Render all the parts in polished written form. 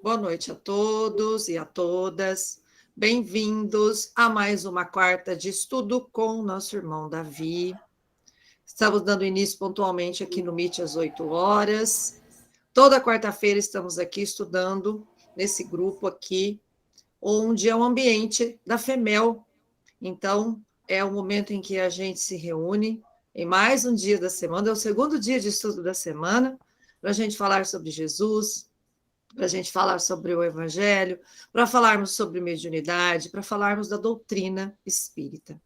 Boa noite a todos e a todas. Bem-vindos a mais uma quarta de estudo com o nosso irmão Davi. Estamos dando início pontualmente aqui no Meet às 8 horas. Toda quarta-feira estamos aqui estudando nesse grupo aqui, onde é o ambiente da FEMEL. Então, é o momento em que a gente se reúne em mais um dia da semana, é o segundo dia de estudo da semana, para a gente falar sobre Jesus, para a gente falar sobre o Evangelho, para falarmos sobre mediunidade, para falarmos da doutrina espírita.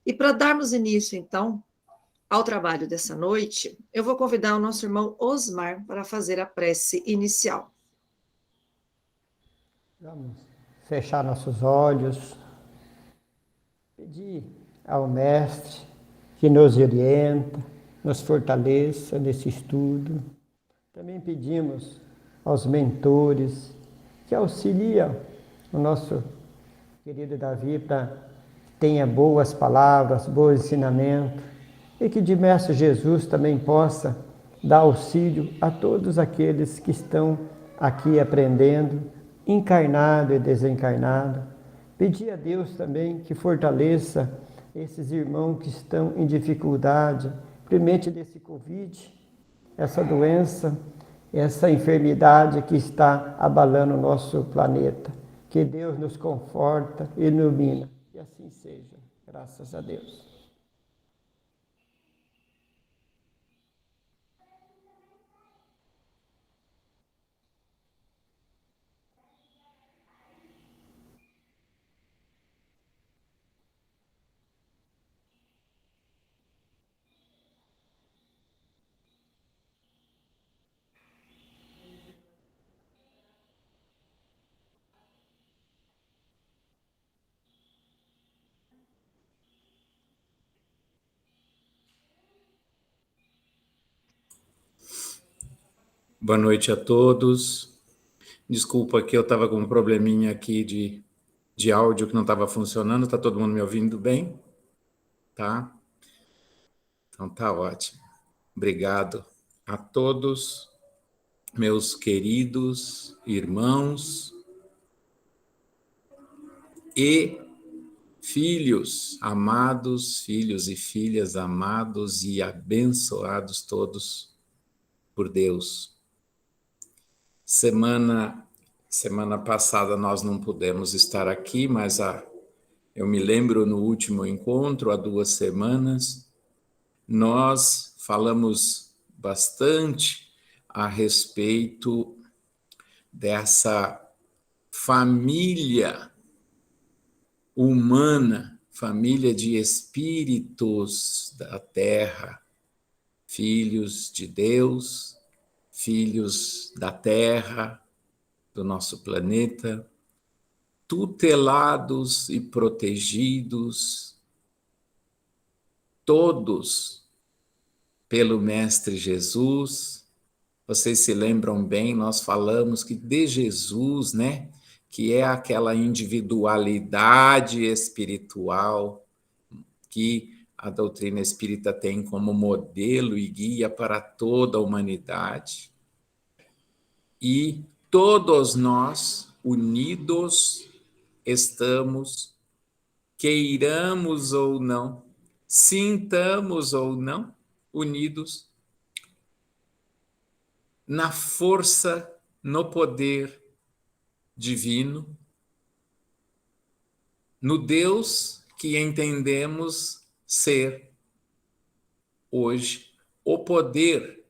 E para darmos início, então, ao trabalho dessa noite, eu vou convidar o nosso irmão Osmar para fazer a prece inicial. Vamos fechar nossos olhos, pedir ao Mestre que nos orienta, nos fortaleça nesse estudo. Também pedimos aos mentores que auxiliam o nosso querido Davi para que tenha boas palavras, bons ensinamentos e que de Mestre Jesus também possa dar auxílio a todos aqueles que estão aqui aprendendo, encarnado e desencarnado. Pedir a Deus também que fortaleça esses irmãos que estão em dificuldade, primeiramente desse Covid, essa doença, essa enfermidade que está abalando o nosso planeta. Que Deus nos conforta e ilumina. E assim seja. Graças a Deus. Boa noite a todos. Desculpa que eu estava com um probleminha aqui de áudio que não estava funcionando. Está todo mundo me ouvindo bem? Tá? Então tá ótimo. Obrigado a todos, meus queridos irmãos e filhos, amados, filhos e filhas amados e abençoados todos por Deus. Semana passada nós não pudemos estar aqui, mas eu me lembro no último encontro, há 2 semanas, nós falamos bastante a respeito dessa família humana, família de espíritos da Terra, filhos de Deus, filhos da Terra, do nosso planeta, tutelados e protegidos, todos pelo Mestre Jesus. Vocês se lembram bem, nós falamos que de Jesus, né, que é aquela individualidade espiritual que a doutrina espírita tem como modelo e guia para toda a humanidade. E todos nós, unidos, estamos, queiramos ou não, sintamos ou não, unidos na força, no poder divino, no Deus que entendemos ser hoje o poder.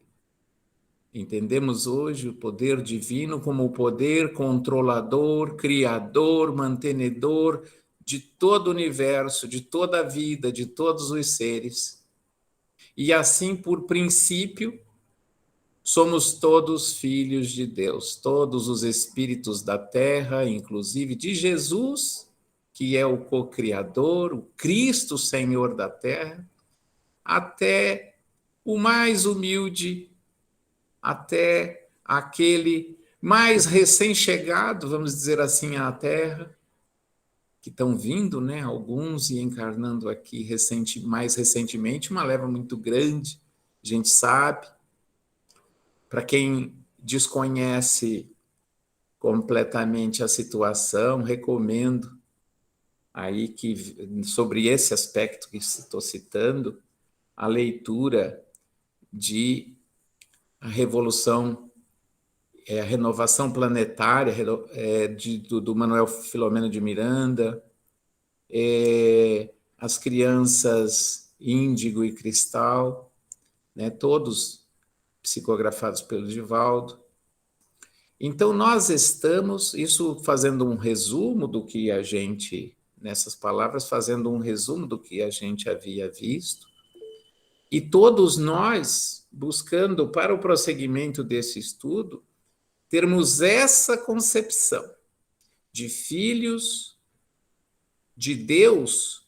Entendemos hoje o poder divino como o poder controlador, criador, mantenedor de todo o universo, de toda a vida, de todos os seres. E assim, por princípio, somos todos filhos de Deus, todos os espíritos da terra, inclusive de Jesus, que é o co-criador, o Cristo Senhor da terra, até o mais humilde, até aquele mais recém-chegado, vamos dizer assim, à Terra, que estão vindo, né, alguns e encarnando aqui mais recentemente, uma leva muito grande, a gente sabe. Para quem desconhece completamente a situação, recomendo aí que, sobre esse aspecto que estou citando, a leitura de a revolução, a renovação planetária do Manuel Filomeno de Miranda, as crianças Índigo e Cristal, né, todos psicografados pelo Divaldo. Então, nós estamos, isso fazendo um resumo do que a gente, nessas palavras, fazendo um resumo do que a gente havia visto, e todos nós buscando, para o prosseguimento desse estudo, termos essa concepção de filhos de Deus,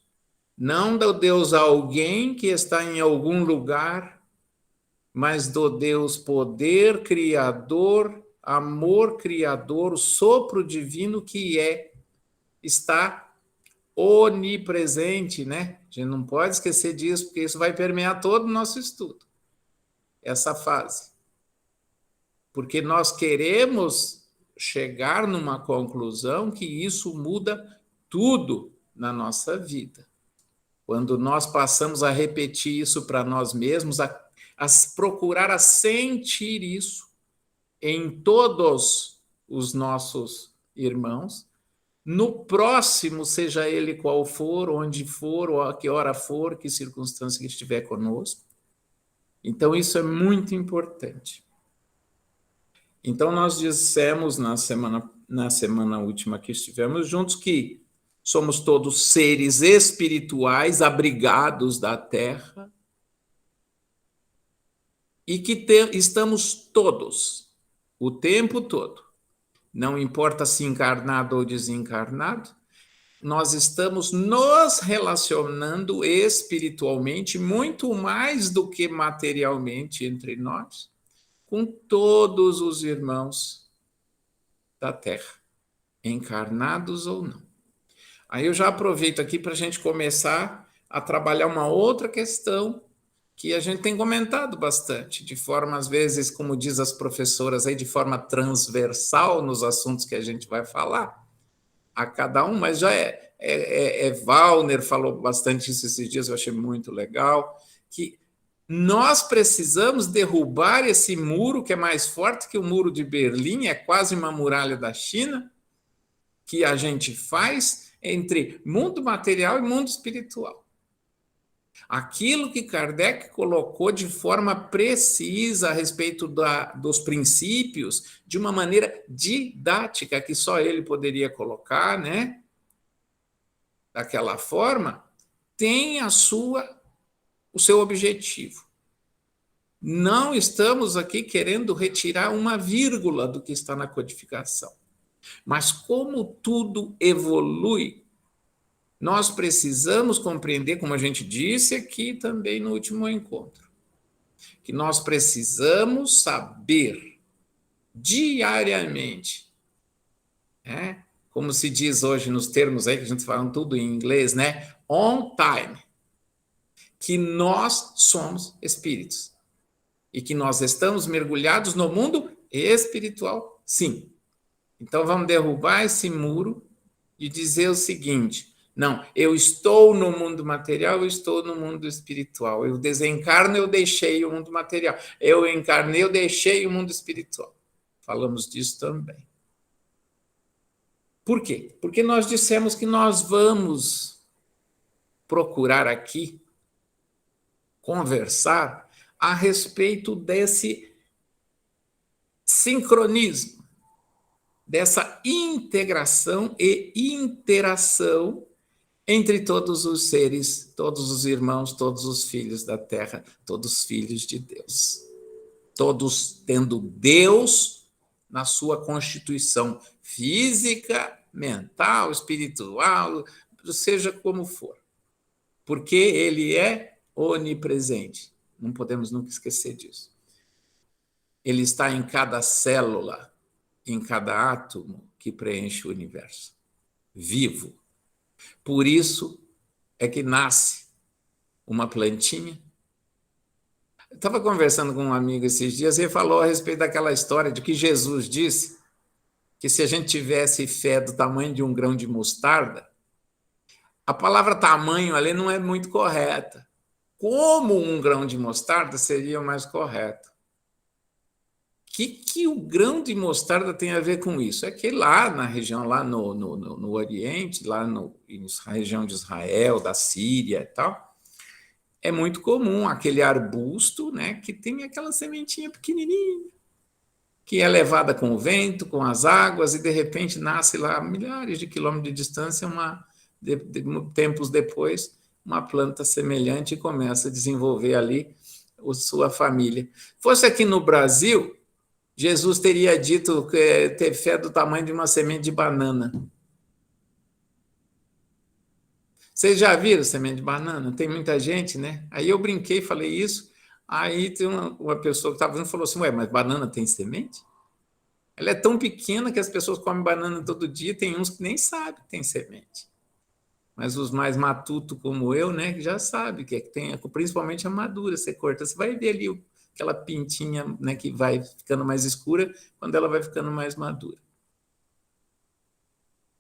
não do Deus alguém que está em algum lugar, mas do Deus poder criador, amor criador, o sopro divino que está onipresente, né? A gente não pode esquecer disso, porque isso vai permear todo o nosso estudo, essa fase. Porque nós queremos chegar numa conclusão que isso muda tudo na nossa vida. Quando nós passamos a repetir isso para nós mesmos, a procurar a sentir isso em todos os nossos irmãos, no próximo, seja ele qual for, onde for, ou a que hora for, que circunstância que estiver conosco. Então, isso é muito importante. Então, nós dissemos na semana última que estivemos juntos que somos todos seres espirituais abrigados da Terra e que estamos todos, o tempo todo, não importa se encarnado ou desencarnado, nós estamos nos relacionando espiritualmente muito mais do que materialmente entre nós, com todos os irmãos da Terra, encarnados ou não. Aí eu já aproveito aqui para a gente começar a trabalhar uma outra questão que a gente tem comentado bastante, de forma, às vezes, como diz as professoras aí, de forma transversal nos assuntos que a gente vai falar, a cada um, mas já Wallner falou bastante isso esses dias, eu achei muito legal, que nós precisamos derrubar esse muro, que é mais forte que o muro de Berlim, é quase uma muralha da China, que a gente faz entre mundo material e mundo espiritual. Aquilo que Kardec colocou de forma precisa a respeito dos princípios, de uma maneira didática, que só ele poderia colocar, né? Daquela forma, tem o seu objetivo. Não estamos aqui querendo retirar uma vírgula do que está na codificação. Mas como tudo evolui, nós precisamos compreender, como a gente disse aqui também no último encontro, que nós precisamos saber diariamente, né? Como se diz hoje nos termos aí, que a gente fala tudo em inglês, né? On time, que nós somos espíritos e que nós estamos mergulhados no mundo espiritual, sim. Então vamos derrubar esse muro e dizer o seguinte: não, eu estou no mundo material, eu estou no mundo espiritual. Eu desencarno, eu deixei o mundo material. Eu encarnei, eu deixei o mundo espiritual. Falamos disso também. Por quê? Porque nós dissemos que nós vamos procurar aqui conversar a respeito desse sincronismo, dessa integração e interação entre todos os seres, todos os irmãos, todos os filhos da Terra, todos os filhos de Deus. Todos tendo Deus na sua constituição física, mental, espiritual, seja como for. Porque ele é onipresente. Não podemos nunca esquecer disso. Ele está em cada célula, em cada átomo que preenche o universo. Vivo. Por isso é que nasce uma plantinha, estava conversando com um amigo esses dias e ele falou a respeito daquela história de que Jesus disse que se a gente tivesse fé do tamanho de um grão de mostarda, a palavra tamanho ali não é muito correta. Como um grão de mostarda seria mais correto. O que o grão de mostarda tem a ver com isso? É que lá na região, lá no Oriente, lá na região de Israel, da Síria e tal, é muito comum aquele arbusto, né, que tem aquela sementinha pequenininha, que é levada com o vento, com as águas, e de repente nasce lá a milhares de quilômetros de distância, tempos depois, uma planta semelhante e começa a desenvolver ali sua família. Fosse aqui no Brasil, Jesus teria dito que ter fé do tamanho de uma semente de banana. Vocês já viram semente de banana? Tem muita gente, né? Aí eu brinquei, falei isso. Aí tem uma pessoa que estava vendo e falou assim: ué, mas banana tem semente? Ela é tão pequena que as pessoas comem banana todo dia, tem uns que nem sabem que tem semente. Mas os mais matutos como eu, né, já sabe que tem, principalmente a madura, você corta, você vai ver ali aquela pintinha, né, que vai ficando mais escura quando ela vai ficando mais madura.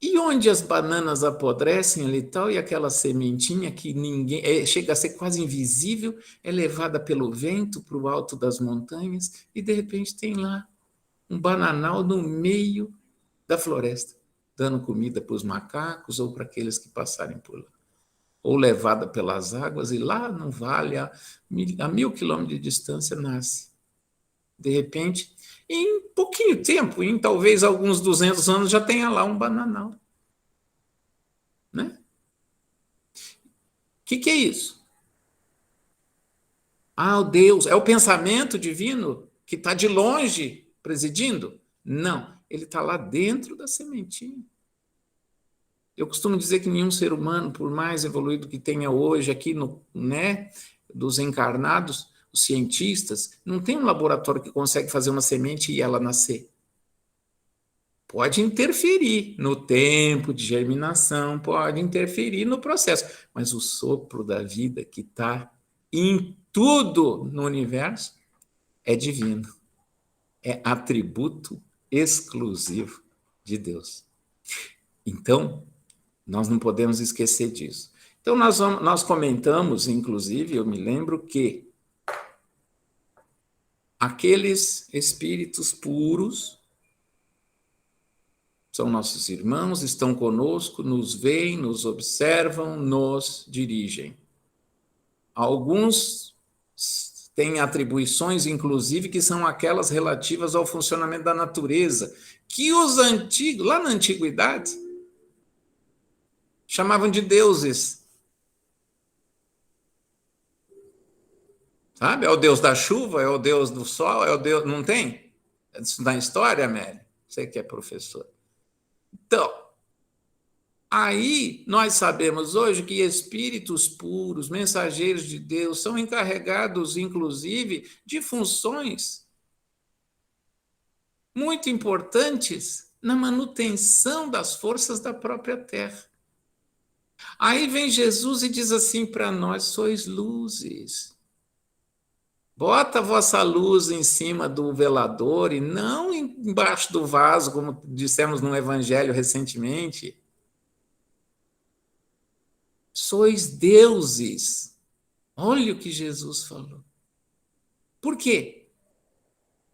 E onde as bananas apodrecem ali e tal, e aquela sementinha que ninguém chega a ser quase invisível, é levada pelo vento para o alto das montanhas, e de repente tem lá um bananal no meio da floresta, dando comida para os macacos ou para aqueles que passarem por lá. Ou levada pelas águas, e lá no vale, a 1.000 quilômetros de distância, nasce. De repente, em pouquinho tempo, em talvez alguns 200 anos, já tenha lá um bananal. Né? O que é isso? Ah, o Deus, é o pensamento divino que está de longe presidindo? Não, ele está lá dentro da sementinha. Eu costumo dizer que nenhum ser humano, por mais evoluído que tenha hoje aqui, né, dos encarnados, os cientistas, não tem um laboratório que consegue fazer uma semente e ela nascer. Pode interferir no tempo de germinação, pode interferir no processo, mas o sopro da vida que está em tudo no universo é divino, é atributo exclusivo de Deus. Então, nós não podemos esquecer disso. Então, nós comentamos, inclusive, eu me lembro que aqueles espíritos puros são nossos irmãos, estão conosco, nos veem, nos observam, nos dirigem. Alguns têm atribuições, inclusive, que são aquelas relativas ao funcionamento da natureza, que os antigos, lá na antiguidade, chamavam de deuses. Sabe? É o deus da chuva, é o deus do sol, é o deus... Não tem? Isso na história, Amélia? Você que é professor. Então, aí nós sabemos hoje que espíritos puros, mensageiros de Deus, são encarregados, inclusive, de funções muito importantes na manutenção das forças da própria Terra. Aí vem Jesus e diz assim para nós: sois luzes. Bota a vossa luz em cima do velador e não embaixo do vaso, como dissemos no Evangelho recentemente. Sois deuses. Olha o que Jesus falou. Por quê?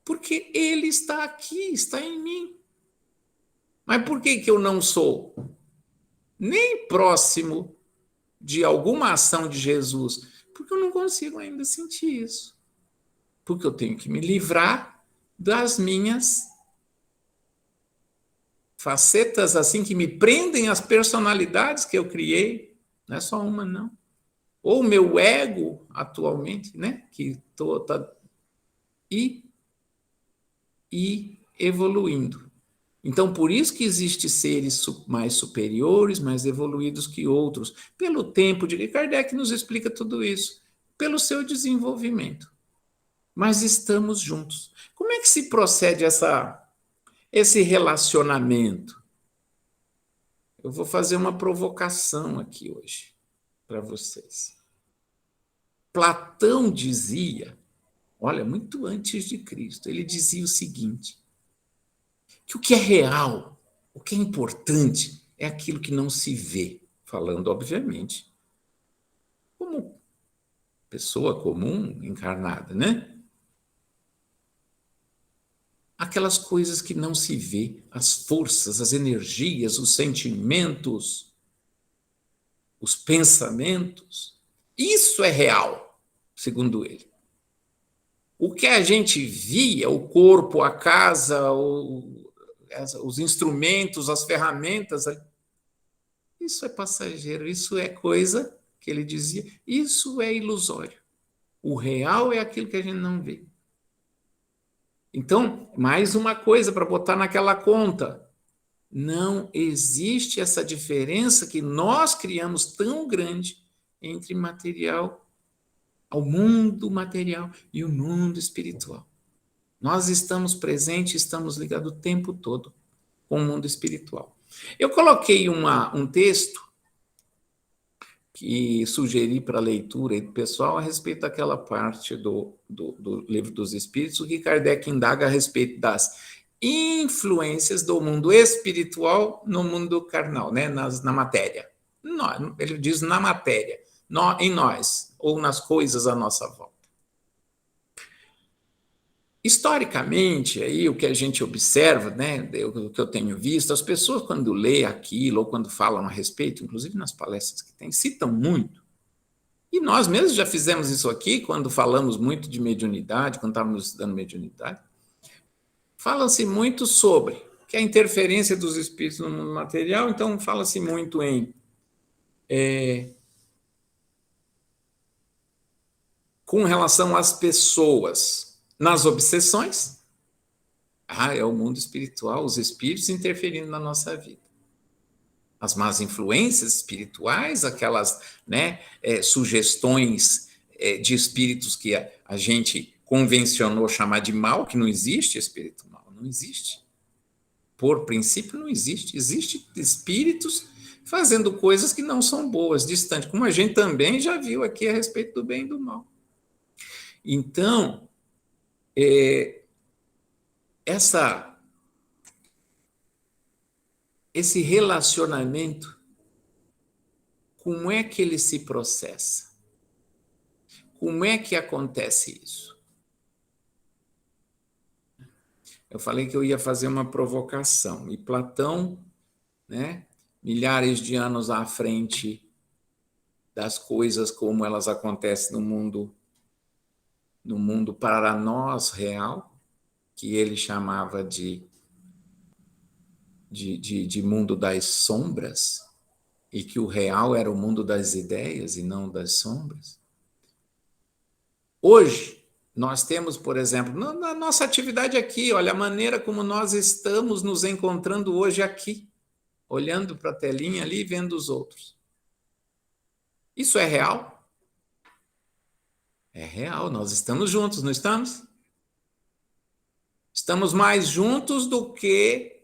Porque Ele está aqui, está em mim. Mas por que eu não sou nem próximo de alguma ação de Jesus? Porque eu não consigo ainda sentir isso. Porque eu tenho que me livrar das minhas facetas assim que me prendem às personalidades que eu criei. Não é só uma, não. Ou o meu ego atualmente, né? Que tá e evoluindo. Então, por isso que existem seres mais superiores, mais evoluídos que outros, pelo tempo de Kardec nos explica tudo isso, pelo seu desenvolvimento. Mas estamos juntos. Como é que se procede esse relacionamento? Eu vou fazer uma provocação aqui hoje para vocês. Platão dizia olha, muito antes de Cristo, ele dizia o seguinte, que o que é real, o que é importante, é aquilo que não se vê, falando, obviamente, como pessoa comum, encarnada, né? Aquelas coisas que não se vê, as forças, as energias, os sentimentos, os pensamentos, isso é real, segundo ele. O que a gente via, o corpo, a casa, os instrumentos, as ferramentas, isso é passageiro, isso é coisa que ele dizia, isso é ilusório. O real é aquilo que a gente não vê. Então, mais uma coisa para botar naquela conta. Não existe essa diferença que nós criamos tão grande entre material, ao mundo material e o mundo espiritual. Nós estamos presentes, estamos ligados o tempo todo com o mundo espiritual. Eu coloquei um texto que sugeri para a leitura do pessoal a respeito daquela parte do Livro dos Espíritos, que Kardec indaga a respeito das influências do mundo espiritual no mundo carnal, né? Na matéria. Ele diz na matéria, em nós, ou nas coisas à nossa volta. Historicamente, aí, o que a gente observa, né, o que eu tenho visto, as pessoas, quando lê aquilo, ou quando falam a respeito, inclusive nas palestras que tem, citam muito. E nós mesmos já fizemos isso aqui, quando falamos muito de mediunidade, quando estávamos estudando mediunidade. Fala-se muito sobre que a interferência dos espíritos no mundo material, então fala-se muito em com relação às pessoas nas obsessões, é o mundo espiritual, os espíritos interferindo na nossa vida. As más influências espirituais, aquelas, né, sugestões de espíritos que a gente convencionou chamar de mal, que não existe espírito mal, não existe. Por princípio, não existe. Existem espíritos fazendo coisas que não são boas, distantes, como a gente também já viu aqui a respeito do bem e do mal. Então, esse relacionamento, como é que ele se processa? Como é que acontece isso? Eu falei que eu ia fazer uma provocação, e Platão, né, milhares de anos à frente das coisas como elas acontecem no mundo para nós real, que ele chamava de mundo das sombras, e que o real era o mundo das ideias e não das sombras. Hoje, nós temos, por exemplo, na nossa atividade aqui, olha a maneira como nós estamos nos encontrando hoje aqui, olhando para a telinha ali e vendo os outros. Isso é real? É real, nós estamos juntos, não estamos? Estamos mais juntos do que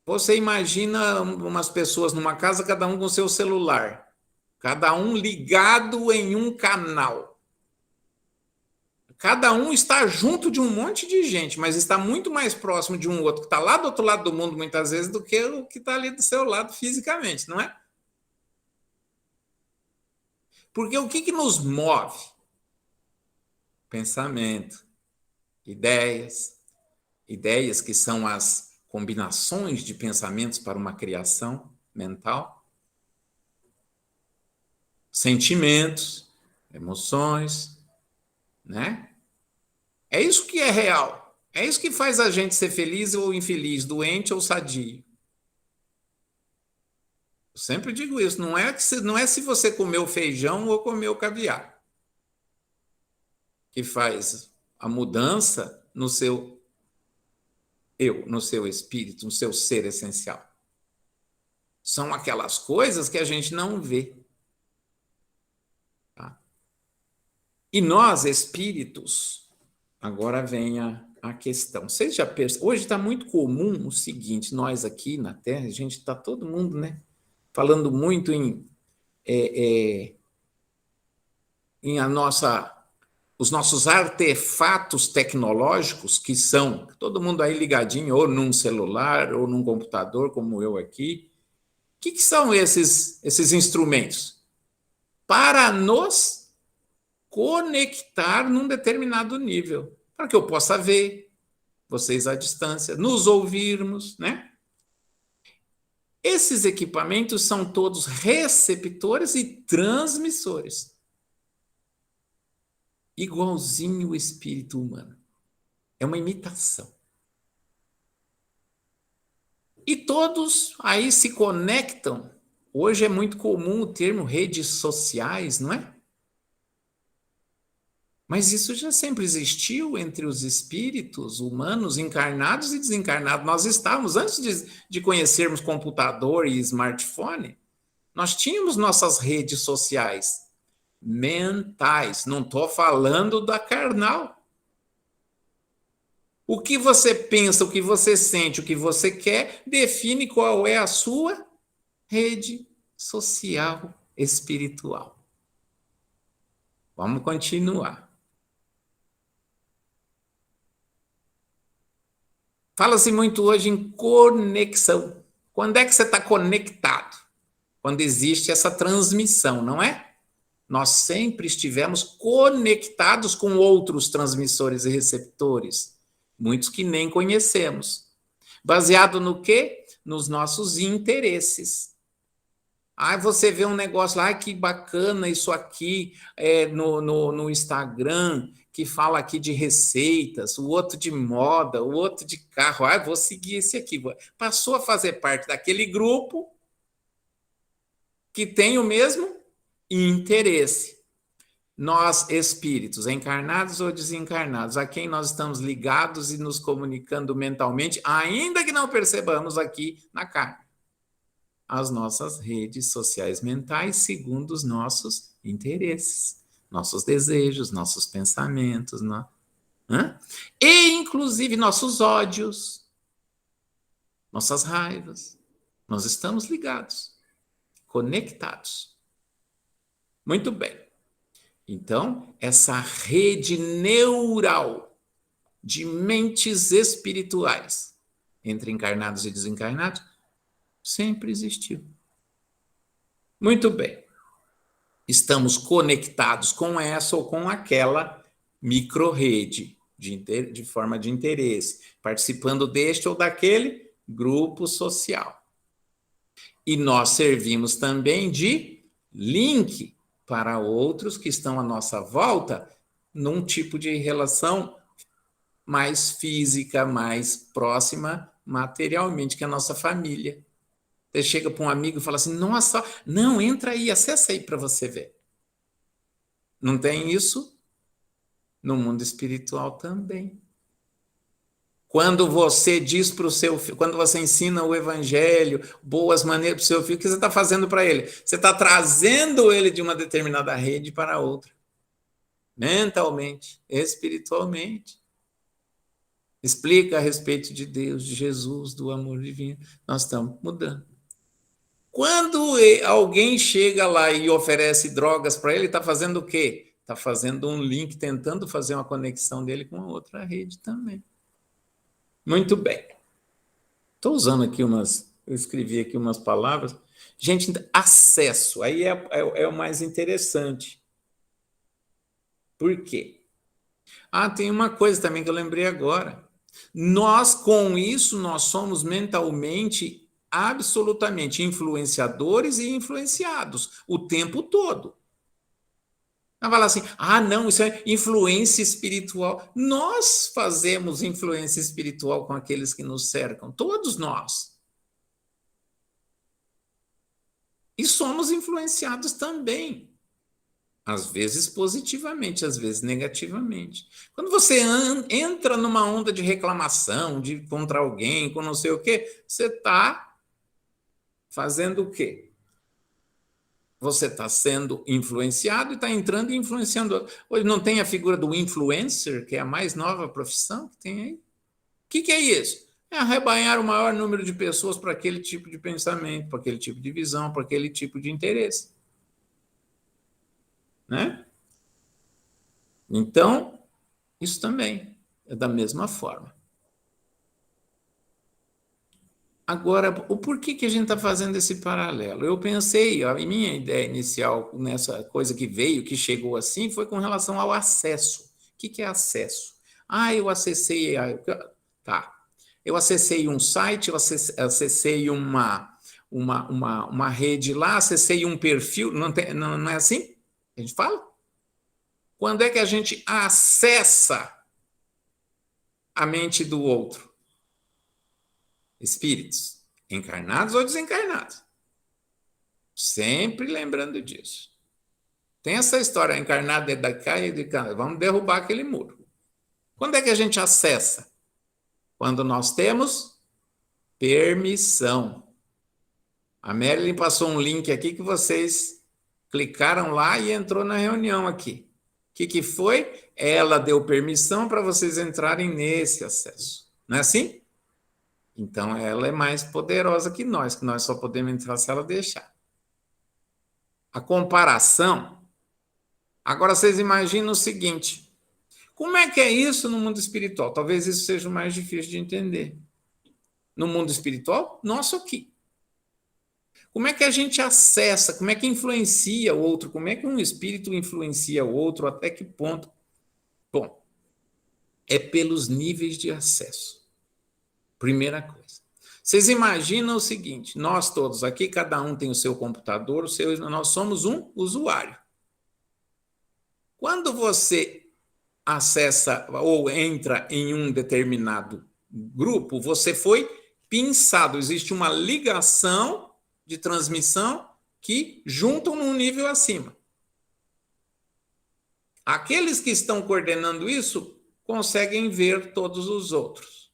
você imagina umas pessoas numa casa, cada um com seu celular, cada um ligado em um canal. Cada um está junto de um monte de gente, mas está muito mais próximo de um outro que está lá do outro lado do mundo, muitas vezes, do que o que está ali do seu lado fisicamente, não é? Porque o que nos move? Pensamento, ideias que são as combinações de pensamentos para uma criação mental, sentimentos, emoções, né? É isso que é real. É isso que faz a gente ser feliz ou infeliz, doente ou sadio. Eu sempre digo isso, não é se você comeu feijão ou comeu caviar que faz a mudança no seu no seu espírito, no seu ser essencial. São aquelas coisas que a gente não vê. Tá? E nós, espíritos, agora vem a questão. Vocês já percebem? Hoje está muito comum o seguinte, nós aqui na Terra, a gente está todo mundo, né, falando muito em os nossos artefatos tecnológicos, que são todo mundo aí ligadinho, ou num celular, ou num computador, como eu aqui. O que são esses instrumentos? Para nos conectar num determinado nível, para que eu possa ver vocês à distância, nos ouvirmos, né? Esses equipamentos são todos receptores e transmissores. Igualzinho o espírito humano. É uma imitação. E todos aí se conectam. Hoje é muito comum o termo redes sociais, não é? Mas isso já sempre existiu entre os espíritos humanos encarnados e desencarnados. Nós estávamos, antes de conhecermos computador e smartphone, nós tínhamos nossas redes sociais mentais. Não estou falando da carnal. O que você pensa, o que você sente, o que você quer, define qual é a sua rede social espiritual. Vamos continuar. Fala-se muito hoje em conexão. Quando é que você está conectado? Quando existe essa transmissão, não é? Nós sempre estivemos conectados com outros transmissores e receptores, muitos que nem conhecemos. Baseado no quê? Nos nossos interesses. Aí você vê um negócio lá, que bacana isso aqui no Instagram, que fala aqui de receitas, o outro de moda, o outro de carro. Ah, vou seguir esse aqui. Passou a fazer parte daquele grupo que tem o mesmo interesse. Nós, espíritos, encarnados ou desencarnados, a quem nós estamos ligados e nos comunicando mentalmente, ainda que não percebamos aqui na carne. As nossas redes sociais mentais segundo os nossos interesses, nossos desejos, nossos pensamentos, e inclusive nossos ódios, nossas raivas. Nós estamos ligados, conectados. Muito bem. Então, essa rede neural de mentes espirituais entre encarnados e desencarnados sempre existiu. Muito bem. Estamos conectados com essa ou com aquela microrrede de forma de interesse, participando deste ou daquele grupo social. E nós servimos também de link para outros que estão à nossa volta num tipo de relação mais física, mais próxima materialmente, que é a nossa família. Você chega para um amigo e fala assim, nossa, não, entra aí, acessa aí para você ver. Não tem isso? No mundo espiritual também. Quando você diz para o seu filho, quando você ensina o evangelho, boas maneiras para o seu filho, o que você está fazendo para ele? Você está trazendo ele de uma determinada rede para outra. Mentalmente, espiritualmente. Explica a respeito de Deus, de Jesus, do amor divino. Nós estamos mudando. Quando alguém chega lá e oferece drogas para ele, está fazendo o quê? Está fazendo um link, tentando fazer uma conexão dele com a outra rede também. Muito bem. Estou usando aqui eu escrevi aqui umas palavras. Gente, acesso, aí é o mais interessante. Por quê? Tem uma coisa também que eu lembrei agora. Nós, com isso, nós somos mentalmente absolutamente influenciadores e influenciados o tempo todo. Vai falar assim, não, isso é influência espiritual. Nós fazemos influência espiritual com aqueles que nos cercam, todos nós. E somos influenciados também. Às vezes positivamente, às vezes negativamente. Quando você entra numa onda de reclamação, de contra alguém, com não sei o quê, você está fazendo o quê? Você está sendo influenciado e está entrando e influenciando. Hoje não tem a figura do influencer, que é a mais nova profissão que tem aí? O que é isso? É arrebanhar o maior número de pessoas para aquele tipo de pensamento, para aquele tipo de visão, para aquele tipo de interesse. Né? Então, isso também é da mesma forma. Agora, o porquê que a gente está fazendo esse paralelo? Eu pensei, a minha ideia inicial nessa coisa que veio, que chegou assim, foi com relação ao acesso. O que é acesso? Eu acessei... Tá. Eu acessei um site, eu acessei uma rede lá, acessei um perfil, não é assim? A gente fala? Quando é que a gente acessa a mente do outro? Espíritos, encarnados ou desencarnados. Sempre lembrando disso. Tem essa história, encarnado é da cá e de cá. Vamos derrubar aquele muro. Quando é que a gente acessa? Quando nós temos permissão. A Marilyn passou um link aqui que vocês clicaram lá e entrou na reunião aqui. O que foi? Ela deu permissão para vocês entrarem nesse acesso. Não é assim? Então, ela é mais poderosa que nós só podemos entrar se ela deixar. A comparação... Agora, vocês imaginam o seguinte, como é que é isso no mundo espiritual? Talvez isso seja o mais difícil de entender. No mundo espiritual, nosso aqui. Como é que a gente acessa, como é que influencia o outro, como é que um espírito influencia o outro, até que ponto? Bom, é pelos níveis de acesso. Primeira coisa. Vocês imaginam o seguinte, nós todos aqui, cada um tem o seu computador, nós somos um usuário. Quando você acessa ou entra em um determinado grupo, você foi pinçado, existe uma ligação de transmissão que juntam num nível acima. Aqueles que estão coordenando isso conseguem ver todos os outros.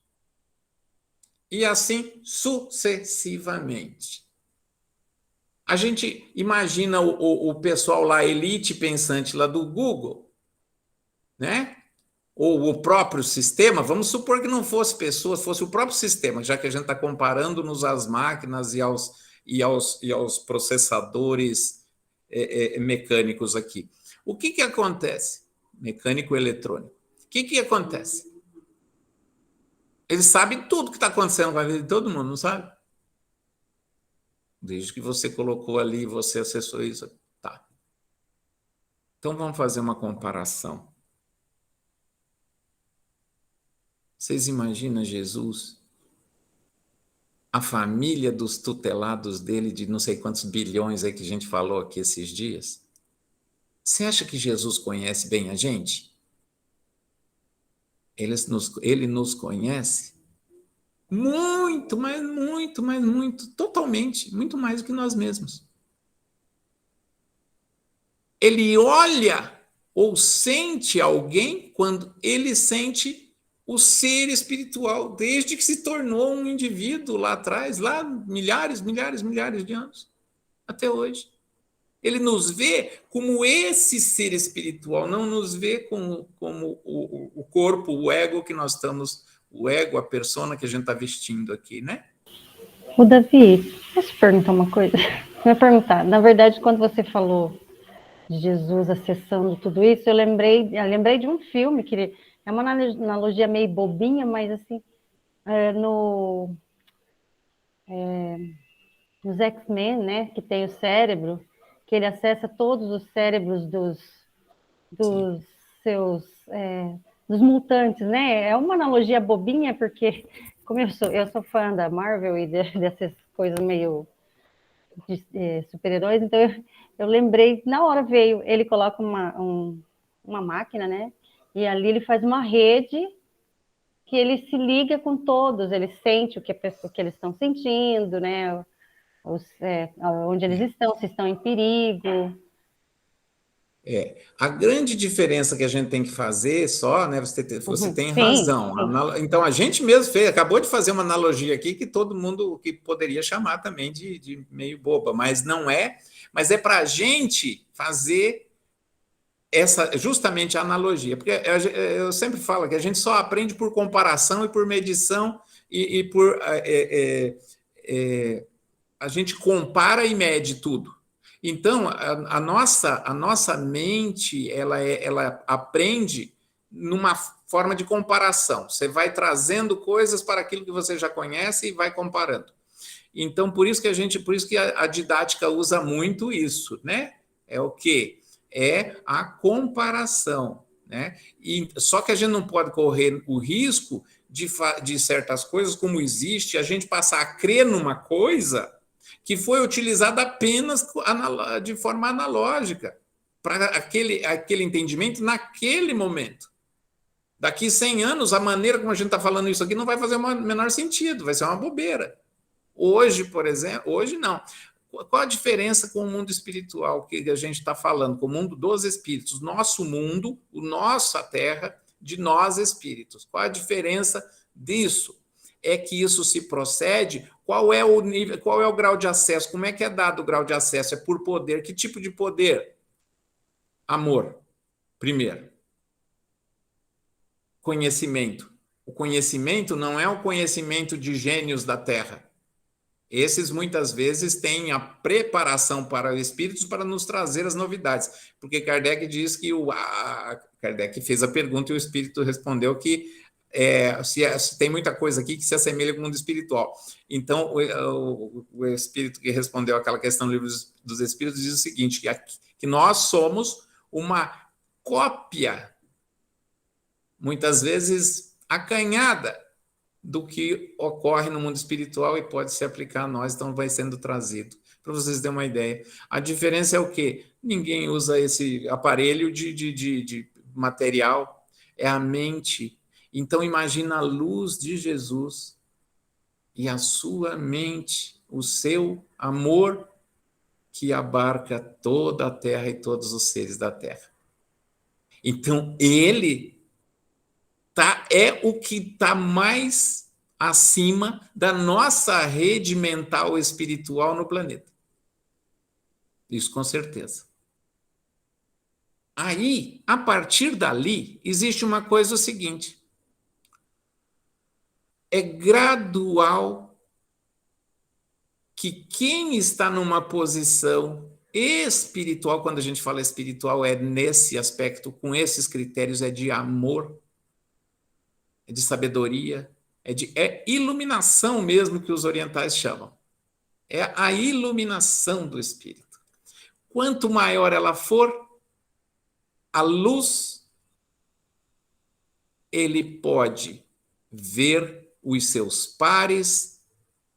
E assim sucessivamente. A gente imagina o pessoal lá, elite pensante lá do Google, né? Ou o próprio sistema, vamos supor que não fosse pessoas, fosse o próprio sistema, já que a gente está comparando-nos às máquinas e aos processadores mecânicos aqui. O que acontece? Mecânico eletrônico. O que acontece? Eles sabem tudo que está acontecendo com a vida de todo mundo, não sabe? Desde que você colocou ali, você acessou isso. Tá. Então, vamos fazer uma comparação. Vocês imaginam Jesus? A família dos tutelados dele, de não sei quantos bilhões aí que a gente falou aqui esses dias. Você acha que Jesus conhece bem a gente? Ele nos conhece muito, mas muito, totalmente, muito mais do que nós mesmos. Ele olha ou sente alguém quando ele sente o ser espiritual, desde que se tornou um indivíduo lá atrás, lá milhares de anos, até hoje. Ele nos vê como esse ser espiritual, não nos vê como o corpo, o ego que nós estamos, o ego, a persona que a gente está vestindo aqui, né? O Davi, posso perguntar uma coisa? Eu ia perguntar, na verdade, quando você falou de Jesus acessando tudo isso, eu lembrei de um filme, que é uma analogia meio bobinha, mas assim, nos X-Men, né, que tem o cérebro, que ele acessa todos os cérebros dos seus dos mutantes, né? É uma analogia bobinha, porque como eu sou fã da Marvel e dessas coisas meio de super-heróis, então eu lembrei, na hora veio, ele coloca uma máquina, né? E ali ele faz uma rede que ele se liga com todos, ele sente o que eles estão sentindo, né? Onde eles estão, se estão em perigo. A grande diferença que a gente tem que fazer só, né? Você tem razão. Sim. Então, a gente mesmo acabou de fazer uma analogia aqui que todo mundo que poderia chamar também de meio boba, mas não é. Mas é para a gente fazer justamente a analogia. Porque eu sempre falo que a gente só aprende por comparação e por medição e por... a gente compara e mede tudo. Então, a nossa mente, ela aprende numa forma de comparação. Você vai trazendo coisas para aquilo que você já conhece e vai comparando. Então, por isso que a didática usa muito isso, né? É o quê? É a comparação, né? Só que a gente não pode correr o risco de certas coisas, como existe, a gente passar a crer numa coisa que foi utilizada apenas de forma analógica, para aquele entendimento naquele momento. Daqui 100 anos, a maneira como a gente está falando isso aqui não vai fazer o menor sentido, vai ser uma bobeira. Hoje, por exemplo, hoje não. Qual a diferença com o mundo espiritual que a gente está falando, com o mundo dos espíritos? Nosso mundo, nossa terra, de nós espíritos. Qual a diferença disso? É que isso se procede. Qual é o nível, qual é o grau de acesso? Como é que é dado o grau de acesso? É por poder. Que tipo de poder? Amor, primeiro. Conhecimento. O conhecimento não é o conhecimento de gênios da Terra. Esses, muitas vezes, têm a preparação para os espíritos para nos trazer as novidades. Porque Kardec diz que Kardec fez a pergunta e o espírito respondeu que se tem muita coisa aqui que se assemelha com o mundo espiritual. Então, o espírito que respondeu aquela questão do livro dos espíritos diz o seguinte, que nós somos uma cópia, muitas vezes acanhada, do que ocorre no mundo espiritual e pode se aplicar a nós, então vai sendo trazido. Para vocês terem uma ideia. A diferença é o quê? Ninguém usa esse aparelho de material, é a mente. Então imagina a luz de Jesus e a sua mente, o seu amor que abarca toda a terra e todos os seres da terra. Então ele é o que está mais acima da nossa rede mental espiritual no planeta. Isso com certeza. Aí, a partir dali, existe uma coisa o seguinte. É gradual que quem está numa posição espiritual, quando a gente fala espiritual, é nesse aspecto, com esses critérios, é de amor, é de sabedoria, é iluminação mesmo que os orientais chamam. É a iluminação do espírito. Quanto maior ela for, a luz, ele pode ver os seus pares,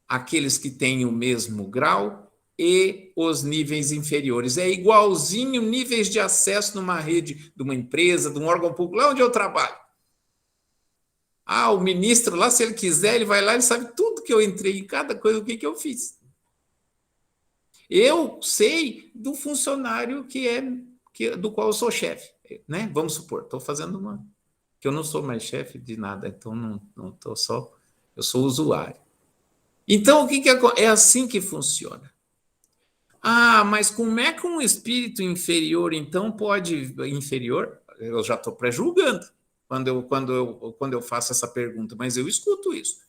aqueles que têm o mesmo grau e os níveis inferiores. É igualzinho níveis de acesso numa rede, de uma empresa, de um órgão público, lá onde eu trabalho. O ministro lá, se ele quiser, ele vai lá, ele sabe tudo que eu entrei em cada coisa, o que eu fiz. Eu sei do funcionário do qual eu sou chefe, né? Vamos supor, estou fazendo que eu não sou mais chefe de nada, então não estou só, eu sou usuário. Então, é assim que funciona. Mas como é que um espírito inferior, então, inferior, eu já estou pré-julgando quando eu faço essa pergunta, mas eu escuto isso.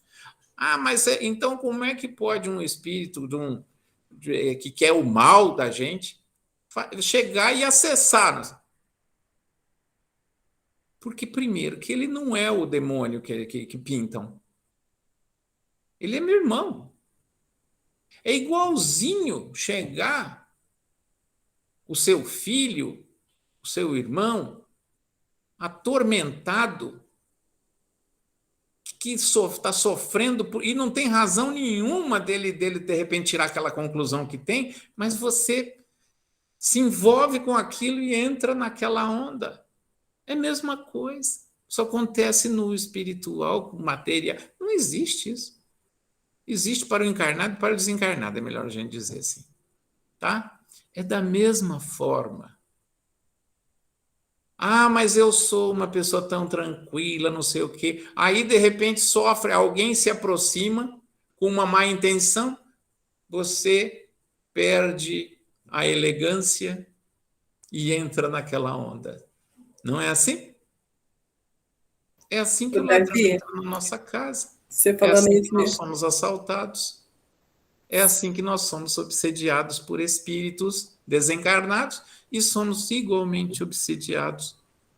Mas então como é que pode um espírito que quer o mal da gente chegar e acessar? Porque, primeiro, que ele não é o demônio que pintam. Ele é meu irmão. É igualzinho chegar o seu filho, o seu irmão, atormentado, que está sofrendo, e não tem razão nenhuma dele, de repente, tirar aquela conclusão que tem, mas você se envolve com aquilo e entra naquela onda. É a mesma coisa. Isso acontece no espiritual, com matéria. Não existe isso. Existe para o encarnado e para o desencarnado, é melhor a gente dizer assim. Tá? É da mesma forma. Mas eu sou uma pessoa tão tranquila, não sei o quê. Aí, de repente, alguém se aproxima com uma má intenção, você perde a elegância e entra naquela onda. Não é assim? É assim que nós estamos na nossa casa. Você falando assim isso que nós somos assaltados. É assim que nós somos obsediados por espíritos desencarnados e somos igualmente obsidiados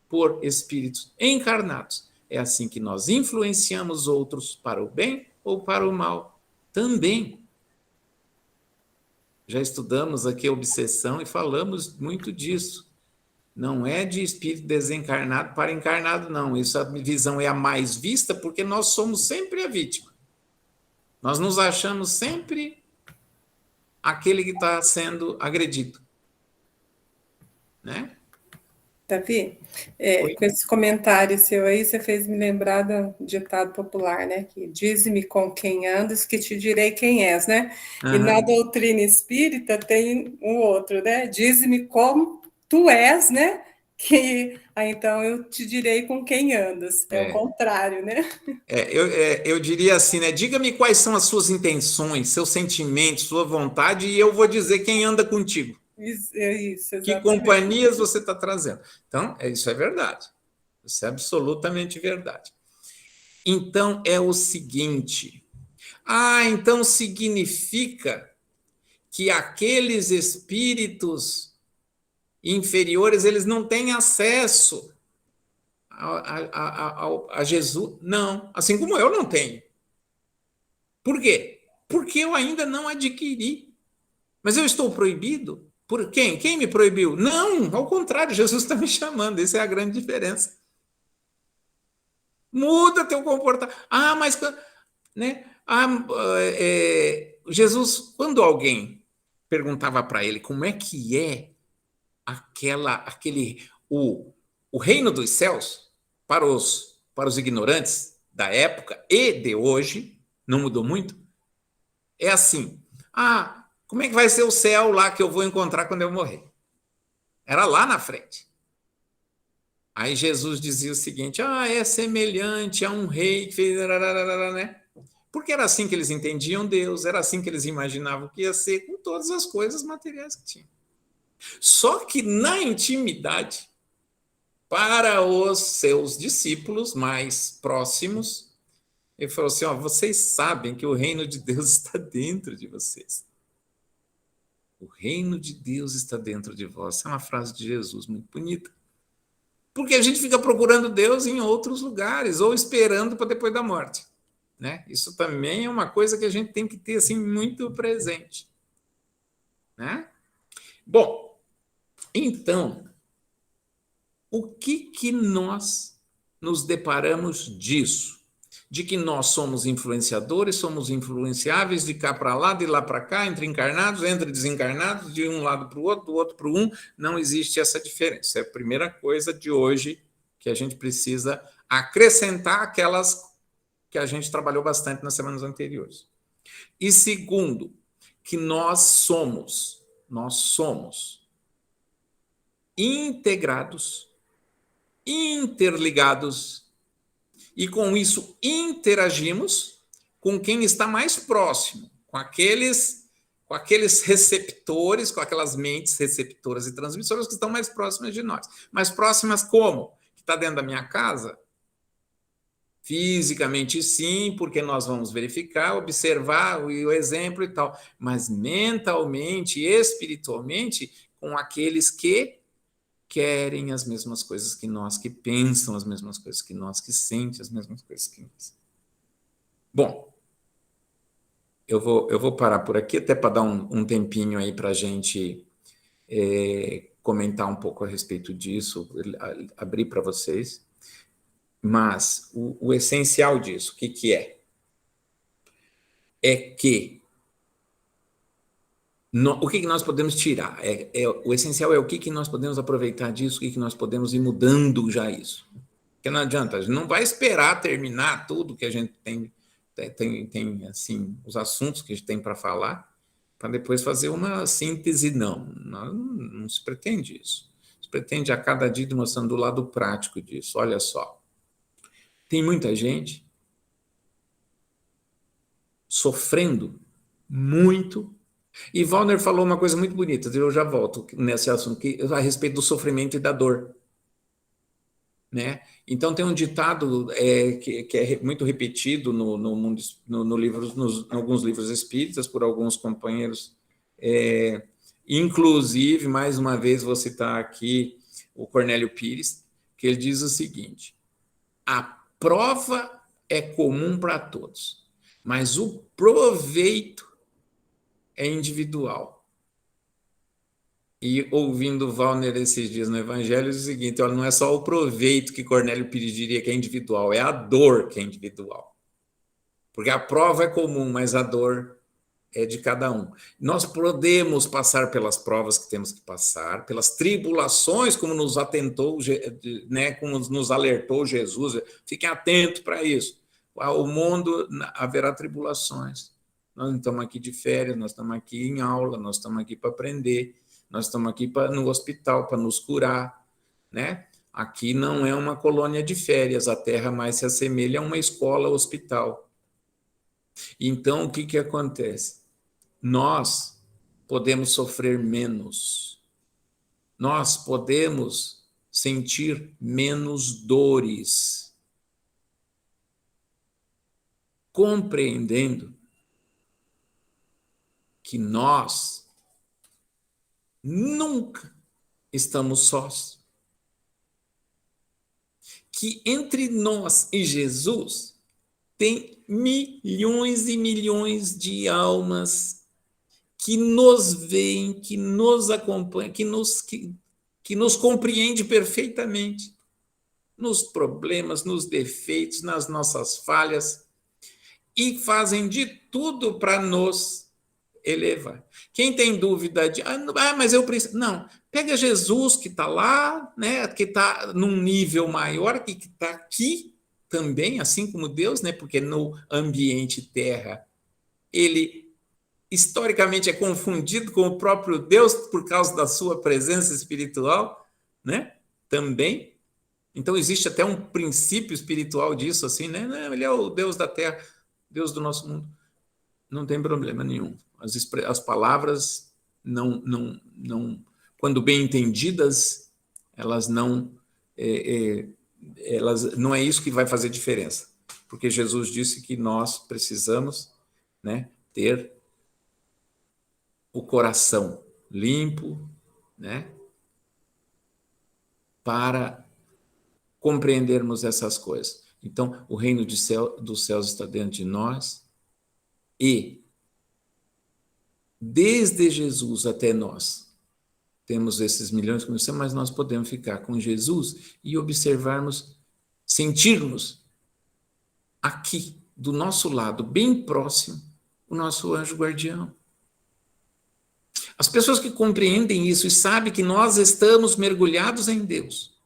por espíritos encarnados. É assim que nós influenciamos outros para o bem ou para o mal também. Já estudamos aqui a obsessão e falamos muito disso. Não é de espírito desencarnado para encarnado, não. Essa visão é a mais vista porque nós somos sempre a vítima. Nós nos achamos sempre aquele que está sendo agredido. Né? Davi, com esse comentário seu aí, você fez me lembrar do ditado popular, né? Que dize-me com quem andas, que te direi quem és, né? E na doutrina espírita tem um outro, né? Dize-me como tu és, né? Que então eu te direi com quem andas. É o contrário, né? Eu diria assim, né? Diga-me quais são as suas intenções, seus sentimentos, sua vontade, e eu vou dizer quem anda contigo. Isso, que companhias você está trazendo. Então, isso é verdade. Isso é absolutamente verdade. Então, é o seguinte. Então significa que aqueles espíritos inferiores, eles não têm acesso a Jesus? Não. Assim como eu não tenho. Por quê? Porque eu ainda não adquiri. Mas eu estou proibido? Por quem? Quem me proibiu? Não, ao contrário, Jesus está me chamando. Essa é a grande diferença. Muda teu comportamento. Mas... Né? Jesus, quando alguém perguntava para ele como é que é o reino dos céus para os ignorantes da época e de hoje, não mudou muito, é assim, como é que vai ser o céu lá que eu vou encontrar quando eu morrer? Era lá na frente. Aí Jesus dizia o seguinte, é semelhante a um rei que fez... Né? Porque era assim que eles entendiam Deus, era assim que eles imaginavam que ia ser com todas as coisas materiais que tinham. Só que na intimidade, para os seus discípulos mais próximos, ele falou assim, vocês sabem que o reino de Deus está dentro de vocês. O reino de Deus está dentro de vós. Essa é uma frase de Jesus muito bonita. Porque a gente fica procurando Deus em outros lugares, ou esperando para depois da morte. Né? Isso também é uma coisa que a gente tem que ter assim, muito presente. Né? Bom, então, o que nós nos deparamos disso? De que nós somos influenciadores, somos influenciáveis de cá para lá, de lá para cá, entre encarnados, entre desencarnados, de um lado para o outro, do outro para um, não existe essa diferença. É a primeira coisa de hoje que a gente precisa acrescentar aquelas que a gente trabalhou bastante nas semanas anteriores. E segundo, que nós somos integrados, interligados, e com isso interagimos com quem está mais próximo, com aqueles receptores, com aquelas mentes receptoras e transmissoras que estão mais próximas de nós. Mais próximas como? Que está dentro da minha casa? Fisicamente, sim, porque nós vamos verificar, observar o exemplo e tal, mas mentalmente, espiritualmente, com aqueles que querem as mesmas coisas que nós, que pensam as mesmas coisas que nós, que sentem as mesmas coisas que nós. Bom, eu vou parar por aqui, até para dar um tempinho aí para a gente comentar um pouco a respeito disso, abrir para vocês. Mas o essencial disso, o que é? É que o que nós podemos tirar? O essencial é o que nós podemos aproveitar disso, o que nós podemos ir mudando já isso. Porque não adianta, a gente não vai esperar terminar tudo que a gente tem assim, os assuntos que a gente tem para falar, para depois fazer uma síntese, não se pretende isso. Se pretende a cada dia mostrando o lado prático disso. Olha só, tem muita gente sofrendo muito. E Wagner falou uma coisa muito bonita, eu já volto nesse assunto, a respeito do sofrimento e da dor. Né? Então, tem um ditado que é muito repetido em alguns livros espíritas, por alguns companheiros Inclusive, mais uma vez, vou citar aqui o Cornélio Pires, que ele diz o seguinte: a prova é comum para todos, mas o proveito é individual. E ouvindo o Wallner esses dias no Evangelho, diz o seguinte: olha, não é só o proveito que Cornélio Pires diria que é individual, é a dor que é individual. Porque a prova é comum, mas a dor é de cada um. Nós podemos passar pelas provas que temos que passar, pelas tribulações, como nos atentou, né, como nos alertou Jesus. Fiquem atentos para isso. O mundo haverá tribulações. Nós não estamos aqui de férias, nós estamos aqui em aula, nós estamos aqui para aprender, nós estamos aqui no hospital para nos curar, né? Aqui não é uma colônia de férias, a Terra mais se assemelha a uma escola-hospital. Então, o que acontece? Nós podemos sofrer menos, nós podemos sentir menos dores, compreendendo que nós nunca estamos sós, que entre nós e Jesus tem milhões e milhões de almas que nos veem, que nos acompanham, que nos compreende perfeitamente, nos problemas, nos defeitos, nas nossas falhas, e fazem de tudo para nos elevar. Quem tem dúvida de, mas eu preciso... Não, pega Jesus que está lá, né, que está num nível maior, que está aqui também, assim como Deus, né, porque no ambiente terra, ele historicamente é confundido com o próprio Deus por causa da sua presença espiritual, né? Também. Então existe até um princípio espiritual disso, assim, né? Ele é o Deus da terra, Deus do nosso mundo. Não tem problema nenhum. As palavras não, quando bem entendidas, elas não é isso que vai fazer diferença, porque Jesus disse que nós precisamos, né, ter o coração limpo, né, para compreendermos essas coisas. Então, o reino dos céus está dentro de nós e, desde Jesus até nós, temos esses milhões de conhecimentos, mas nós podemos ficar com Jesus e observarmos, sentirmos aqui, do nosso lado, bem próximo, o nosso anjo guardião. As pessoas que compreendem isso e sabem que nós estamos mergulhados em Deus,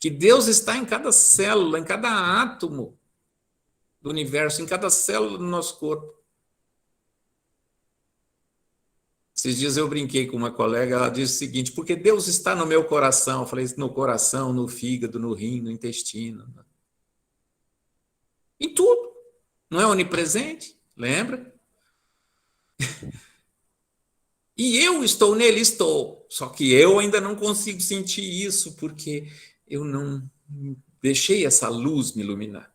que Deus está em cada célula, em cada átomo do universo, em cada célula do nosso corpo. Esses dias eu brinquei com uma colega, ela disse o seguinte: porque Deus está no meu coração. Eu falei, no coração, no fígado, no rim, no intestino. Em tudo. Não é onipresente? Lembra? E eu estou nele? Estou. Só que eu ainda não consigo sentir isso, porque eu não deixei essa luz me iluminar.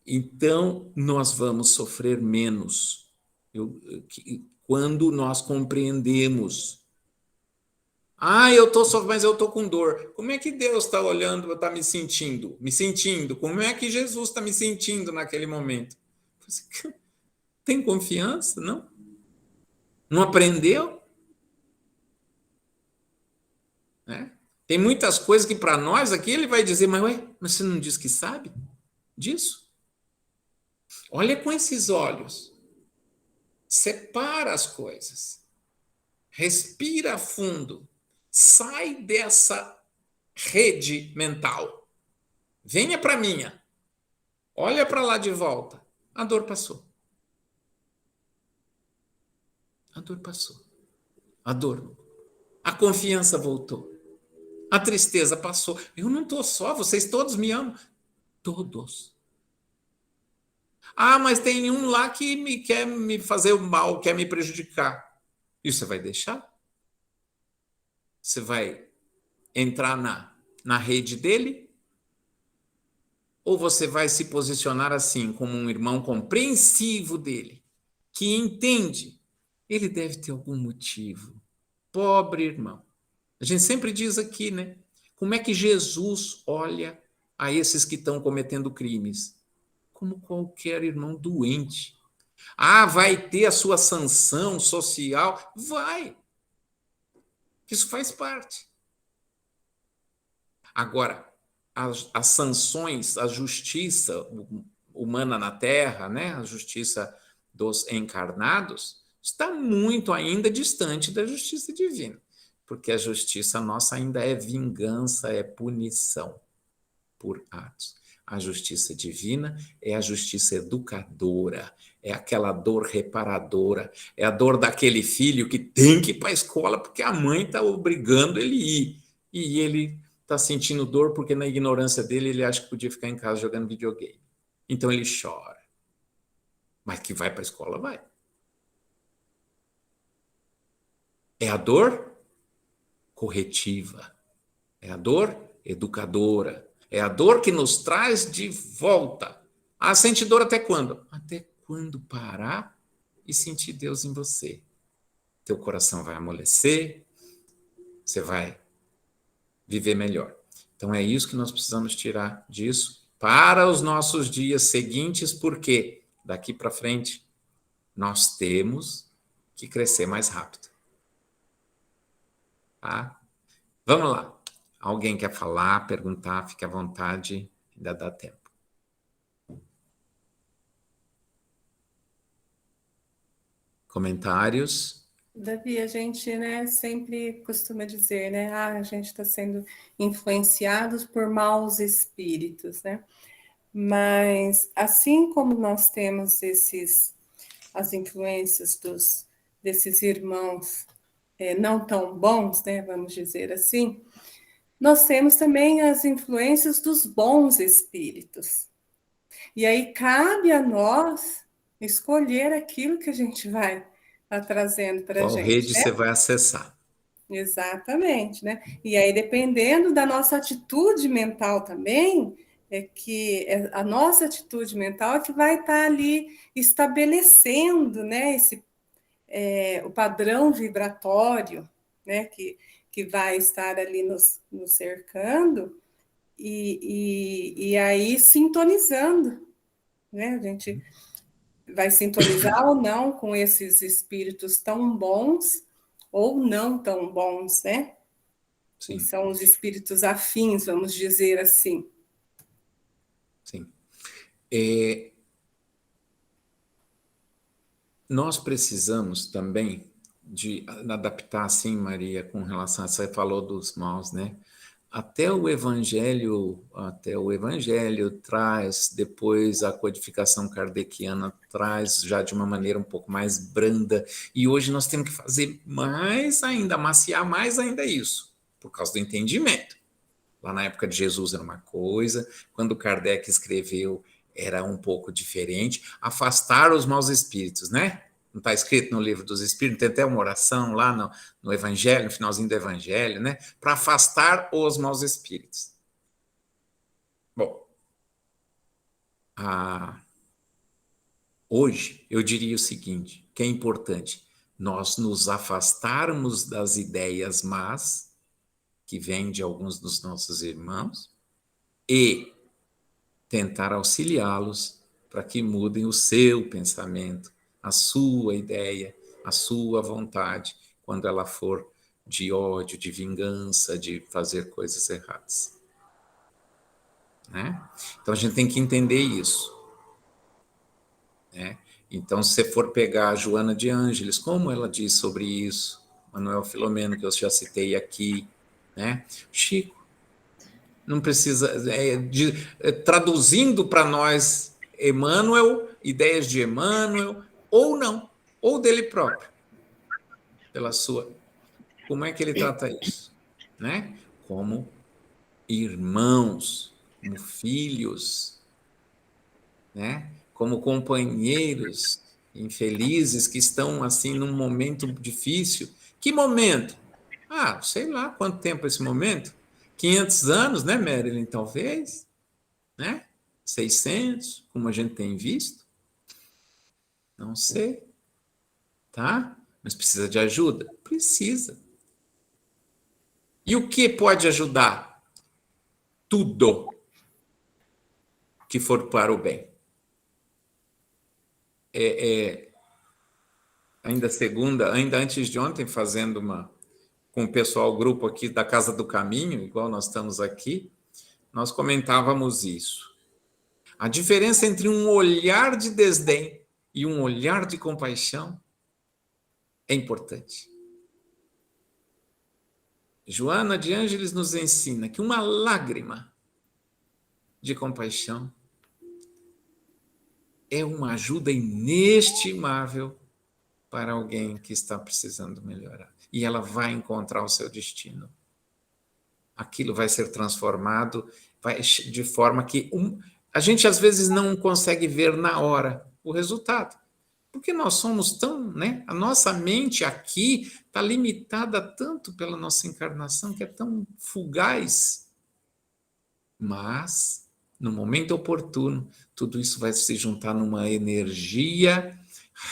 Então, nós vamos sofrer menos quando nós compreendemos. Eu estou sofrendo, mas eu estou com dor. Como é que Deus está olhando, está me sentindo? Como é que Jesus está me sentindo naquele momento? Tem confiança? Não? Não aprendeu? Tem muitas coisas que para nós aqui ele vai dizer, mas você não diz que sabe disso? Olha com esses olhos. Separa as coisas. Respira fundo. Sai dessa rede mental. Venha para a minha. Olha para lá de volta. A dor passou. A dor passou. A confiança voltou. A tristeza passou. Eu não estou só, vocês todos me amam. Todos. Mas tem um lá que quer me fazer o mal, quer me prejudicar. E você vai deixar? Você vai entrar na rede dele? Ou você vai se posicionar assim, como um irmão compreensivo dele, que entende Ele deve ter algum motivo. Pobre irmão. A gente sempre diz aqui, né? Como é que Jesus olha a esses que estão cometendo crimes? Como qualquer irmão doente. Ah, vai ter a sua sanção social? Vai. Isso faz parte. Agora, as sanções, a justiça humana na Terra, né? A justiça dos encarnados, está muito ainda distante da justiça divina, porque a justiça nossa ainda é vingança, é punição por atos. A justiça divina é a justiça educadora, é aquela dor reparadora, é a dor daquele filho que tem que ir para a escola porque a mãe está obrigando ele a ir, e ele está sentindo dor porque na ignorância dele ele acha que podia ficar em casa jogando videogame. Então ele chora. Mas que vai para a escola, vai. É a dor corretiva, é a dor educadora, é a dor que nos traz de volta. Ah, sente dor até quando? Até quando parar e sentir Deus em você. Teu coração vai amolecer, você vai viver melhor. Então é isso que nós precisamos tirar disso para os nossos dias seguintes, porque daqui para frente nós temos que crescer mais rápido. Tá? Vamos lá. Alguém quer falar, perguntar, fique à vontade, ainda dá tempo. Comentários? Davi, a gente, né, sempre costuma dizer, né, a gente está sendo influenciados por maus espíritos, né? Mas assim como nós temos as influências desses irmãos não tão bons, né, vamos dizer assim, nós temos também as influências dos bons espíritos. E aí cabe a nós escolher aquilo que a gente vai estar trazendo para a Qual gente. rede né? você vai acessar? Exatamente, né? E aí, dependendo da nossa atitude mental também, a nossa atitude mental é que vai estar ali estabelecendo, né, o padrão vibratório, né, que vai estar ali nos cercando e aí sintonizando, né? A gente vai sintonizar ou não com esses espíritos tão bons ou não tão bons, né? Sim. São os espíritos afins, vamos dizer assim. Sim. Nós precisamos também de adaptar, assim, Maria, com relação a você falou dos maus, né? Até o Evangelho traz, depois a codificação kardeciana traz já de uma maneira um pouco mais branda, e hoje nós temos que fazer mais ainda, amaciar mais ainda isso, por causa do entendimento. Lá na época de Jesus era uma coisa, quando Kardec escreveu era um pouco diferente, afastar os maus espíritos, né? Não está escrito no livro dos espíritos, tem até uma oração lá no Evangelho, no finalzinho do Evangelho, né? Para afastar os maus espíritos. Bom, hoje eu diria o seguinte, que é importante, nós nos afastarmos das ideias más que vêm de alguns dos nossos irmãos e tentar auxiliá-los para que mudem o seu pensamento, a sua ideia, a sua vontade, quando ela for de ódio, de vingança, de fazer coisas erradas. Né? Então a gente tem que entender isso. Né? Então, se você for pegar a Joana de Ângeles, como ela diz sobre isso, Manuel Filomeno, que eu já citei aqui, né? Chico, não precisa, traduzindo para nós Emmanuel, ideias de Emmanuel, ou não, ou dele próprio, pela sua. Como é que ele trata isso? Né? Como irmãos, como filhos, né? Como companheiros infelizes que estão assim num momento difícil. Que momento? Ah, sei lá quanto tempo esse momento. 500 anos, né, Marilyn? Talvez, né? 600, como a gente tem visto. Não sei, tá? Mas precisa de ajuda? Precisa. E o que pode ajudar? Tudo que for para o bem. Ainda antes de ontem, fazendo com o pessoal, o grupo aqui da Casa do Caminho, igual nós estamos aqui, nós comentávamos isso. A diferença entre um olhar de desdém e um olhar de compaixão é importante. Joana de Ângeles nos ensina que uma lágrima de compaixão é uma ajuda inestimável para alguém que está precisando melhorar. E ela vai encontrar o seu destino. Aquilo vai ser transformado de forma que a gente às vezes não consegue ver na hora o resultado. Porque nós somos tão, né? A nossa mente aqui está limitada tanto pela nossa encarnação, que é tão fugaz. Mas, no momento oportuno, tudo isso vai se juntar numa energia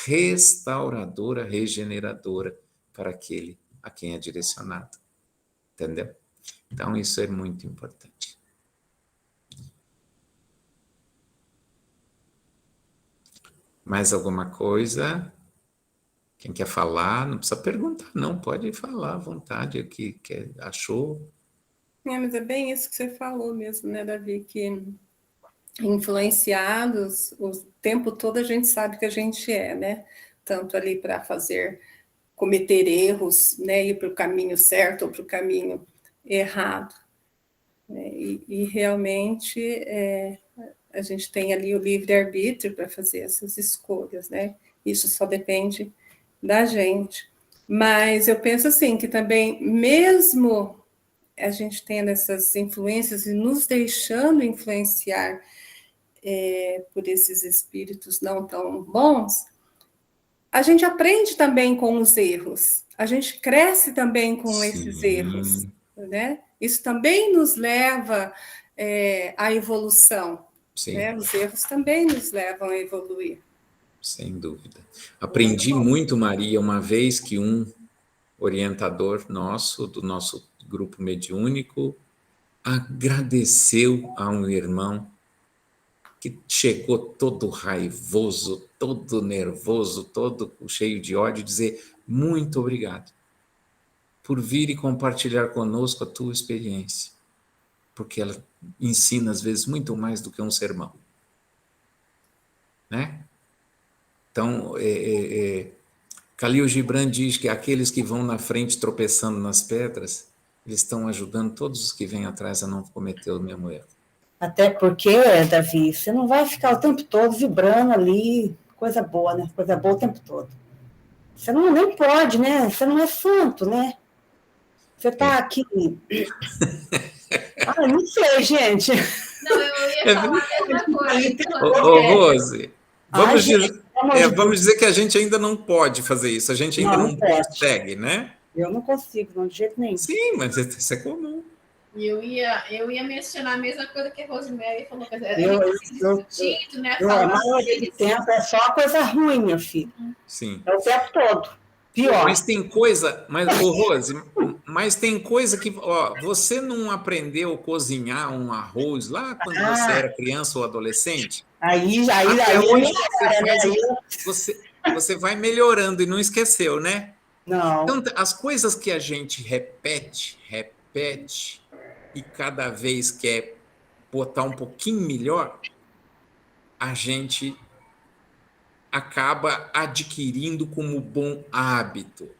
restauradora, regeneradora para aquele a quem é direcionado. Entendeu? Então, isso é muito importante. Mais alguma coisa? Quem quer falar? Não precisa perguntar, não. Pode falar à vontade o que achou. Mas é bem isso que você falou mesmo, né, Davi? Que influenciados, o tempo todo a gente sabe que a gente né? Tanto ali para cometer erros, né? Ir para o caminho certo ou para o caminho errado. E realmente a gente tem ali o livre-arbítrio para fazer essas escolhas, né? Isso só depende da gente. Mas eu penso assim, que também, mesmo a gente tendo essas influências e nos deixando influenciar por esses espíritos não tão bons, a gente aprende também com os erros, a gente cresce também com esses erros, né? Isso também nos leva à evolução. Né? Os erros também nos levam a evoluir. Sem dúvida. Aprendi muito, Maria, uma vez que um orientador nosso, do nosso grupo mediúnico, agradeceu a um irmão que chegou todo raivoso, todo nervoso, todo cheio de ódio, dizer muito obrigado por vir e compartilhar conosco a tua experiência, porque ela ensina, às vezes, muito mais do que um sermão. Né? Então, Khalil Gibran diz que aqueles que vão na frente tropeçando nas pedras, eles estão ajudando todos os que vêm atrás a não cometer o mesmo erro. Até porque, Davi, você não vai ficar o tempo todo vibrando ali, coisa boa, né? Coisa boa o tempo todo. Você nem pode, né? Você não é santo, né? Você está aqui... não sei, gente. Não, eu ia falar a mesma coisa. Rose, vamos dizer que a gente ainda não pode fazer isso, a gente ainda não consegue, né? Eu não consigo, não, de jeito nenhum. Sim, mas isso é comum. Eu ia mencionar a mesma coisa que a Rosemary falou, quer dizer, né? A maioria do tempo é só coisa ruim, meu filho. Sim. É o tempo todo. Pior. Mas tem coisa, Rose, mas tem coisa que, você não aprendeu a cozinhar um arroz lá quando você era criança ou adolescente? Aí você vai melhorando e não esqueceu, né? Não. Então, as coisas que a gente repete, e cada vez quer botar um pouquinho melhor, a gente acaba adquirindo como bom hábito.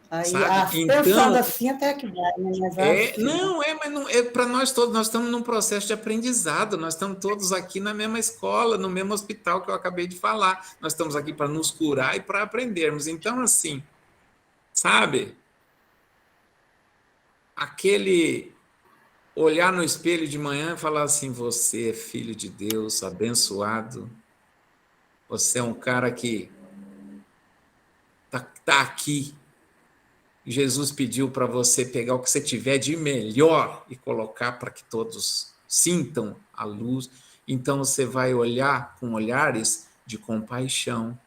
Pensando assim até que vai, mas não é para nós todos, nós estamos num processo de aprendizado, nós estamos todos aqui na mesma escola, no mesmo hospital que eu acabei de falar, nós estamos aqui para nos curar e para aprendermos. Então, assim, sabe, aquele olhar no espelho de manhã e falar assim, você é filho de Deus, abençoado, você é um cara que tá aqui. Jesus pediu para você pegar o que você tiver de melhor e colocar para que todos sintam a luz. Então, você vai olhar com olhares de compaixão,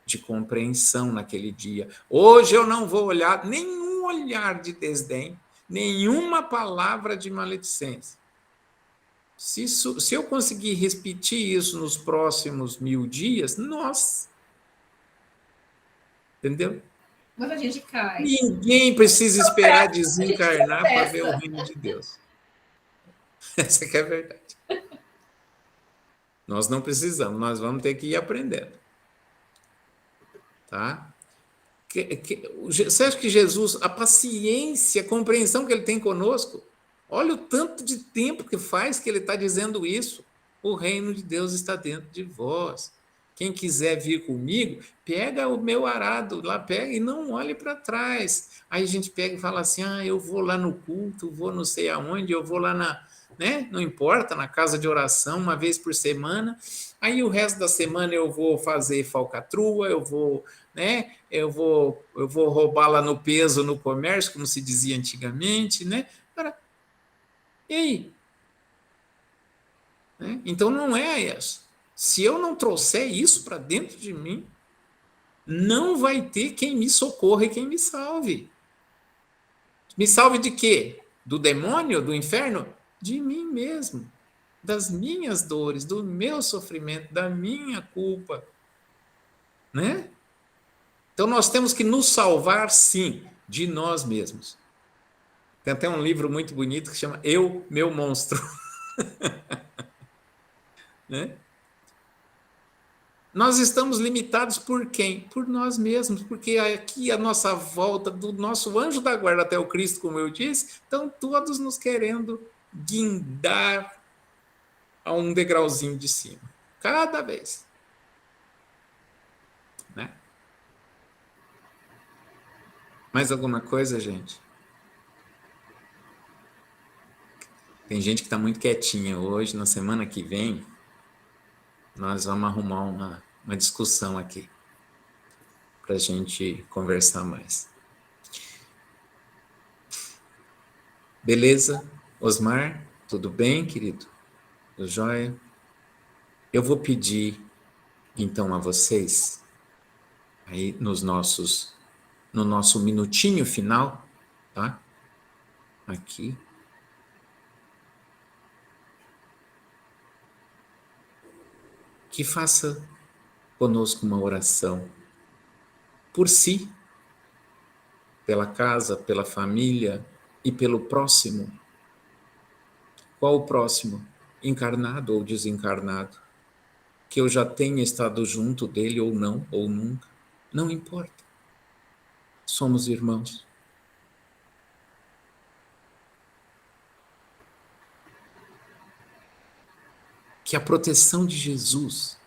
de compreensão naquele dia. Hoje eu não vou olhar nenhum olhar de desdém, nenhuma palavra de maledicência. Se eu conseguir repetir isso nos próximos 1000 dias, nossa! Entendeu? Mas a gente cai. Ninguém precisa esperar desencarnar para ver o reino de Deus. Essa que é a verdade. Nós não precisamos, nós vamos ter que ir aprendendo. Tá? Você acha que Jesus, a paciência, a compreensão que ele tem conosco, olha o tanto de tempo que faz que ele está dizendo isso. O reino de Deus está dentro de vós. Quem quiser vir comigo, pega o meu arado lá, pega e não olhe para trás. Aí a gente pega e fala assim, eu vou lá no culto, vou não sei aonde, eu vou lá não importa, na casa de oração, uma vez por semana. Aí o resto da semana eu vou fazer falcatrua, eu vou roubar lá no peso, no comércio, como se dizia antigamente, né? E aí? Então não é isso. Se eu não trouxer isso para dentro de mim, não vai ter quem me socorra e quem me salve. Me salve de quê? Do demônio, do inferno? De mim mesmo, das minhas dores, do meu sofrimento, da minha culpa. Né? Então nós temos que nos salvar, sim, de nós mesmos. Tem até um livro muito bonito que chama Eu, Meu Monstro. Né? Nós estamos limitados por quem? Por nós mesmos, porque aqui a nossa volta, do nosso anjo da guarda até o Cristo, como eu disse, estão todos nos querendo guindar a um degrauzinho de cima. Cada vez. Né? Mais alguma coisa, gente? Tem gente que está muito quietinha hoje. Na semana que vem, nós vamos arrumar uma discussão aqui para a gente conversar mais. Beleza? Osmar, tudo bem, querido? Tudo jóia? Eu vou pedir, então, a vocês, aí no nosso minutinho final, tá? Aqui. Que faça conosco uma oração por si, pela casa, pela família e pelo próximo. Qual o próximo? Encarnado ou desencarnado? Que eu já tenha estado junto dele ou não, ou nunca. Não importa. Somos irmãos. Que a proteção de Jesus,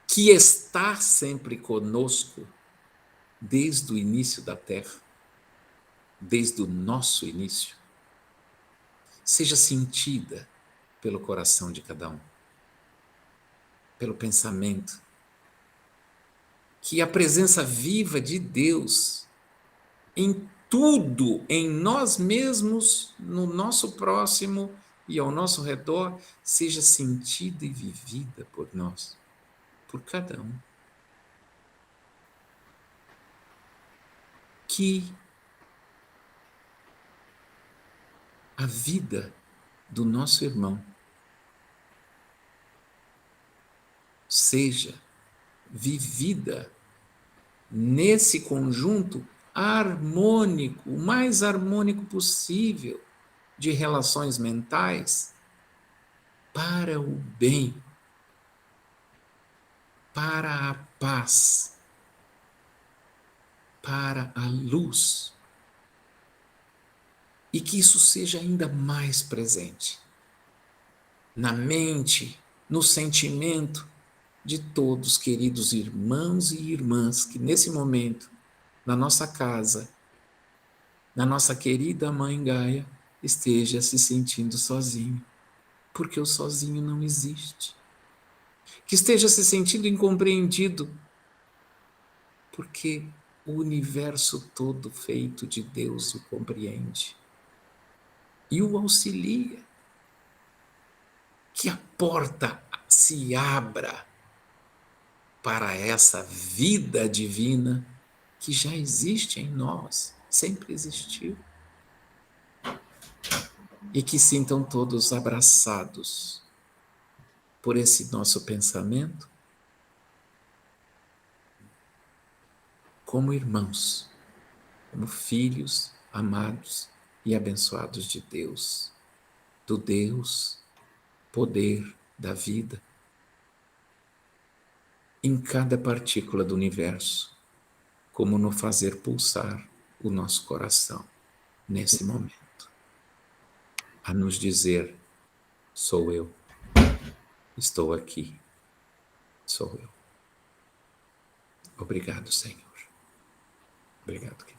que está sempre conosco desde o início da Terra, desde o nosso início, seja sentida pelo coração de cada um, pelo pensamento. Que a presença viva de Deus em tudo, em nós mesmos, no nosso próximo e ao nosso redor, seja sentida e vivida por nós, por cada um. Que a vida do nosso irmão seja vivida nesse conjunto harmônico, o mais harmônico possível, de relações mentais, para o bem, para a paz, para a luz. E que isso seja ainda mais presente na mente, no sentimento de todos, queridos irmãos e irmãs, que nesse momento, na nossa casa, na nossa querida Mãe Gaia, esteja se sentindo sozinho, porque o sozinho não existe. Que esteja se sentindo incompreendido, porque o universo todo feito de Deus o compreende e o auxilia. Que a porta se abra para essa vida divina que já existe em nós, sempre existiu. E que sintam todos abraçados por esse nosso pensamento, como irmãos, como filhos amados e abençoados de Deus, do Deus, poder da vida, em cada partícula do universo, como no fazer pulsar o nosso coração nesse momento, a nos dizer: sou eu, estou aqui, sou eu. Obrigado, Senhor. Obrigado, querido.